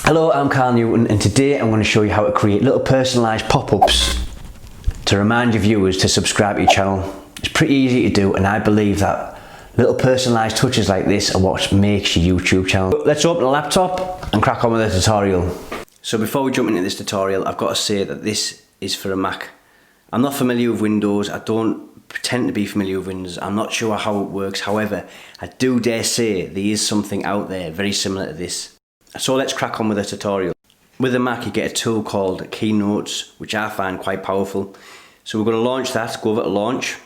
Hello, I'm Carl Newton, and today I'm going to show you how to create little personalised pop-ups to remind your viewers to subscribe to your channel. It's pretty easy to do, and I believe that little personalised touches like this are what makes your YouTube channel. Let's open the laptop and crack on with the tutorial. So before we jump into this tutorial, I've got to say that this is for a Mac. I'm not familiar with Windows. I don't pretend to be familiar with Windows. I'm not sure how it works. However, I do dare say there is something out there very similar to this. So let's crack on with the tutorial. With a Mac you get a tool called Keynotes, which I find quite powerful. So we're going to launch that, go over to launch,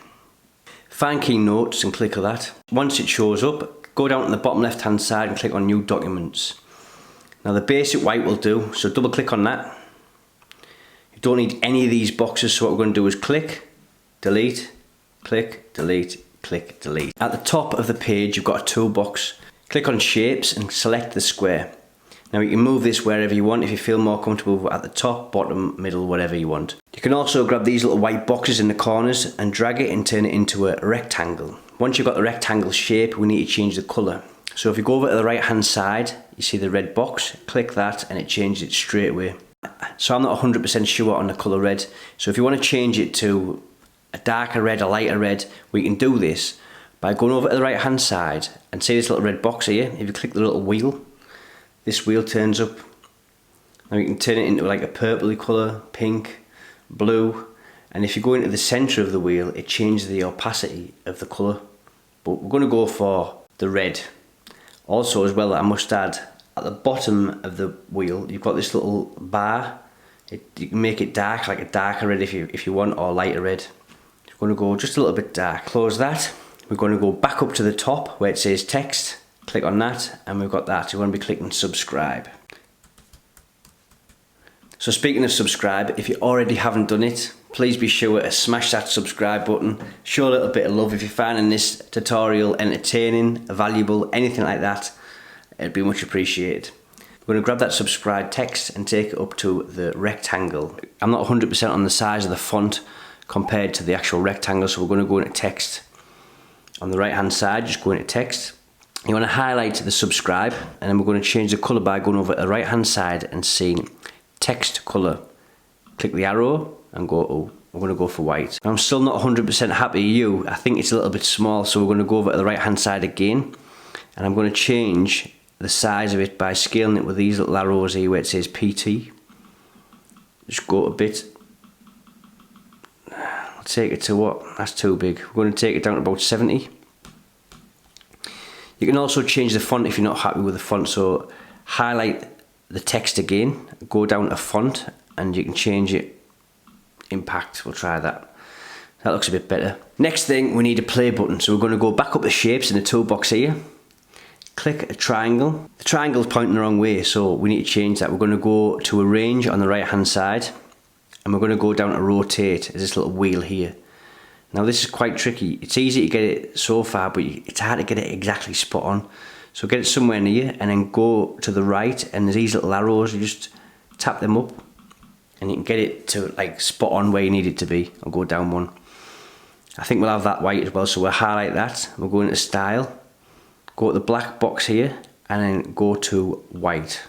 find Keynotes and click on that. Once it shows up, go down to the bottom left hand side and click on New Documents. Now the basic white will do, so double click on that. You don't need any of these boxes, so what we're going to do is click, delete, click, delete, click, delete. At the top of the page you've got a toolbox. Click on Shapes and select the square. Now you can move this wherever you want if you feel more comfortable at the top, bottom, middle, whatever you want. You can also grab these little white boxes in the corners and drag it and turn it into a rectangle. Once you've got the rectangle shape, we need to change the colour. So if you go over to the right hand side, you see the red box, click that and it changes it straight away. So I'm not 100% sure on the colour red. So if you want to change it to a darker red, a lighter red, we can do this by going over to the right hand side and see this little red box here. If you click the little wheel, this wheel turns up. Now you can turn it into like a purpley colour, pink, blue, and if you go into the centre of the wheel it changes the opacity of the colour. But we're going to go for the red. Also as well, I must add, at the bottom of the wheel you've got this little bar. You can make it dark, like a darker red if you want, or lighter red. We're going to go just a little bit dark. Close that. We're going to go back up to the top where it says text. Click on that and we've got that. You're going to be clicking subscribe. So speaking of subscribe, if you already haven't done it, please be sure to smash that subscribe button. Show a little bit of love. If you're finding this tutorial entertaining, valuable, anything like that, it'd be much appreciated. We're going to grab that subscribe text and take it up to the rectangle. I'm not 100% on the size of the font compared to the actual rectangle, so we're going to go into text. On the right hand side, just go into text. You want to highlight the subscribe, and then we're going to change the colour by going over to the right hand side and seeing text colour. Click the arrow and go, oh, we're going to go for white. I'm still not 100% happy with you. I think it's a little bit small, so we're going to go over to the right hand side again, and I'm going to change the size of it by scaling it with these little arrows here where it says PT. Just go a bit. Let's take it to what? That's too big. We're going to take it down to about 70. You can also change the font if you're not happy with the font, so highlight the text again, go down to font and you can change it. Impact, we'll try that. That looks a bit better. Next thing, we need a play button, so we're going to go back up the shapes in the toolbox here. Click a triangle. The triangle is pointing the wrong way, so we need to change that. We're going to go to arrange on the right hand side and we're going to go down to rotate. There's this little wheel here. Now this is quite tricky. It's easy to get it so far, but it's hard to get it exactly spot on. So get it somewhere near and then go to the right, and there's these little arrows, you just tap them up and you can get it to like spot on where you need it to be. I'll go down one. I think we'll have that white as well, so we'll highlight that. We'll go into style, go to the black box here and then go to white.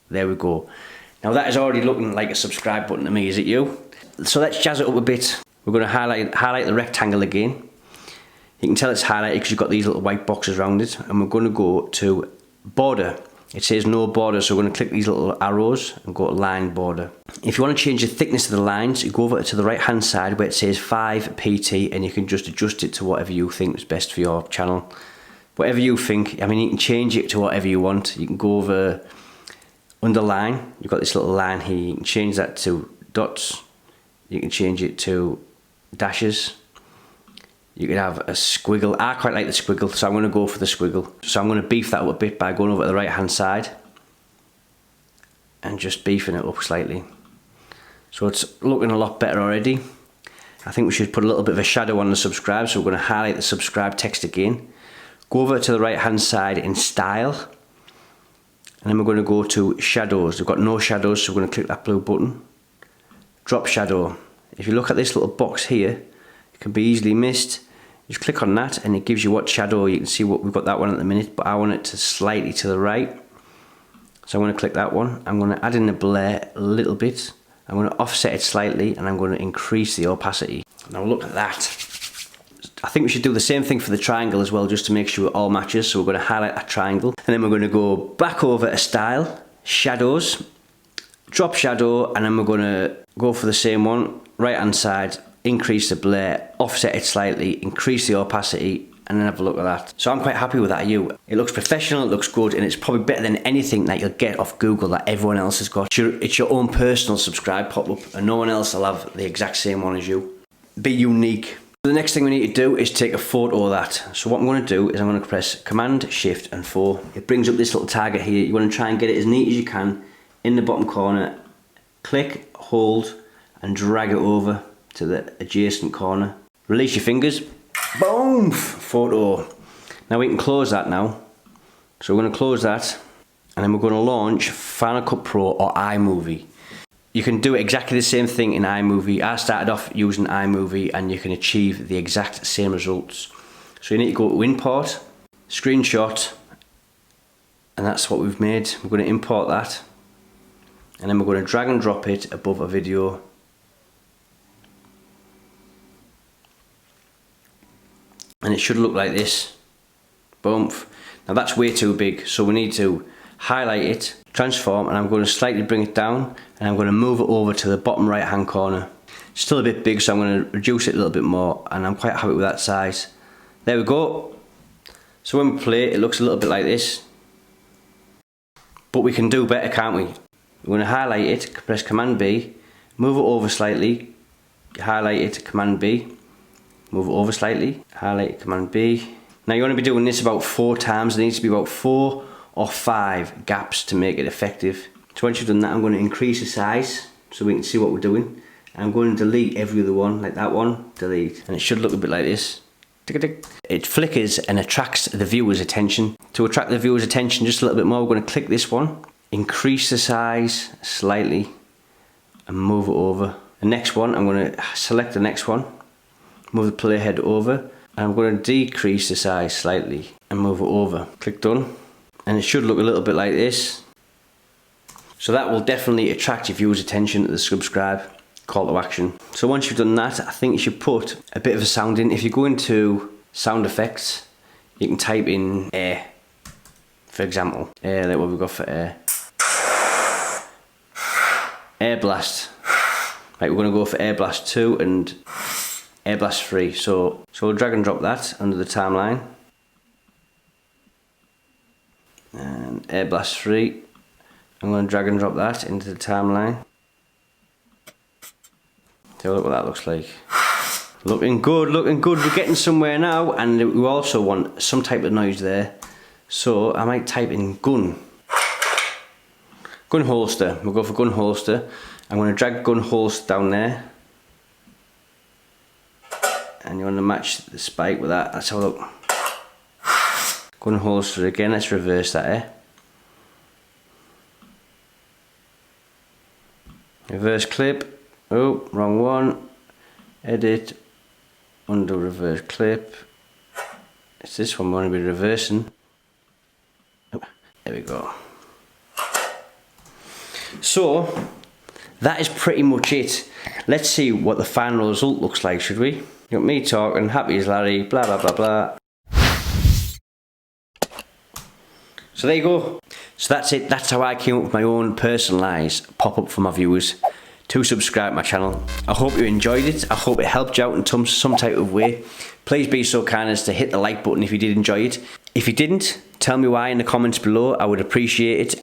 There we go. Now that is already looking like a subscribe button to me, is it you? So let's jazz it up a bit. We're going to highlight the rectangle again. You can tell it's highlighted because you've got these little white boxes around it. And we're going to go to border. It says no border, so we're going to click these little arrows and go to line border. If you want to change the thickness of the lines, you go over to the right hand side where it says 5 PT and you can just adjust it to whatever you think is best for your channel. Whatever you think, I mean, you can change it to whatever you want. You can go over underline, you've got this little line here, you can change that to dots. You can change it to dashes. You could have a squiggle. I quite like the squiggle, so I'm going to go for the squiggle. So I'm going to beef that up a bit by going over to the right hand side and just beefing it up slightly. So it's looking a lot better already. I think we should put a little bit of a shadow on the subscribe, so we're going to highlight the subscribe text again. Go over to the right hand side in style, and then we're going to go to shadows. We've got no shadows, so we're going to click that blue button. Drop shadow. If you look at this little box here, it can be easily missed. Just click on that and it gives you what shadow. You can see what we've got that one at the minute, but I want it to slightly to the right. So I'm going to click that one. I'm going to add in the blur a little bit. I'm going to offset it slightly and I'm going to increase the opacity. Now look at that. I think we should do the same thing for the triangle as well, just to make sure it all matches. So we're going to highlight that triangle and then we're going to go back over to style, shadows, drop shadow, and then we're going to go for the same one, right hand side, increase the blur, offset it slightly, increase the opacity, and then have a look at that. So I'm quite happy with that It looks professional, it looks good, and it's probably better than anything that you'll get off Google that everyone else has got. It's your own personal subscribe pop-up, and no one else will have the exact same one as you. Be unique. The next thing we need to do is take a photo of that. So what I'm going to do is I'm going to press Command, Shift and 4. It brings up this little target here. You want to try and get it as neat as you can in the bottom corner. Click, hold, and drag it over to the adjacent corner. Release your fingers. Boom! Photo. Now we can close that now. So we're going to close that and then we're going to launch Final Cut Pro or iMovie. You can do exactly the same thing in iMovie. I started off using iMovie and you can achieve the exact same results. So you need to go to Import, Screenshot, and that's what we've made. We're going to import that and then we're going to drag and drop it above a video. And it should look like this. Boom. Now that's way too big, so we need to highlight it, transform, and I'm going to slightly bring it down and I'm going to move it over to the bottom right hand corner. It's still a bit big, so I'm going to reduce it a little bit more, and I'm quite happy with that size. There we go. So when we play it looks a little bit like this, but we can do better, can't we? We're going to highlight it, press Command B, move it over slightly, highlight it, Command B, move it over slightly, highlight it, Command B. Now you want to be doing this about 4 times. There needs to be about 4 or 5 gaps to make it effective. So once you've done that, I'm going to increase the size so we can see what we're doing. I'm going to delete every other one, like that one, delete. And it should look a bit like this. It flickers and attracts the viewer's attention. To attract the viewer's attention just a little bit more, we're going to click this one, increase the size slightly and move it over. The next one, I'm going to select the next one, move the playhead over, and I'm going to decrease the size slightly and move it over. Click done. And it should look a little bit like this. So that will definitely attract your viewers' attention to the subscribe call to action. So once you've done that, I think you should put a bit of a sound in. If you go into sound effects, you can type in air, for example. Air, like what we've got for air. Air blast. Right, we're going to go for air blast 2 and air blast 3. So we'll drag and drop that under the timeline. And air blast 3, I'm going to drag and drop that into the timeline. Take a look what that looks like. Looking good, looking good. We're getting somewhere now, and we also want some type of noise there. So I might type in gun. Gun holster. We'll go for gun holster. I'm going to drag gun holster down there. And you want to match the spike with that. Let's have a look. Gun holster again, let's reverse that, eh? Reverse clip. Oh, wrong one. Edit. Undo reverse clip. It's this one we want to be reversing. Oh, there we go. So, that is pretty much it. Let's see what the final result looks like, should we? You got me talking, happy as Larry, blah blah blah blah. So there you go. So that's it. That's how I came up with my own personalised pop-up for my viewers to subscribe to my channel. I hope you enjoyed it. I hope it helped you out in some type of way. Please be so kind as to hit the like button if you did enjoy it. If you didn't, tell me why in the comments below. I would appreciate it.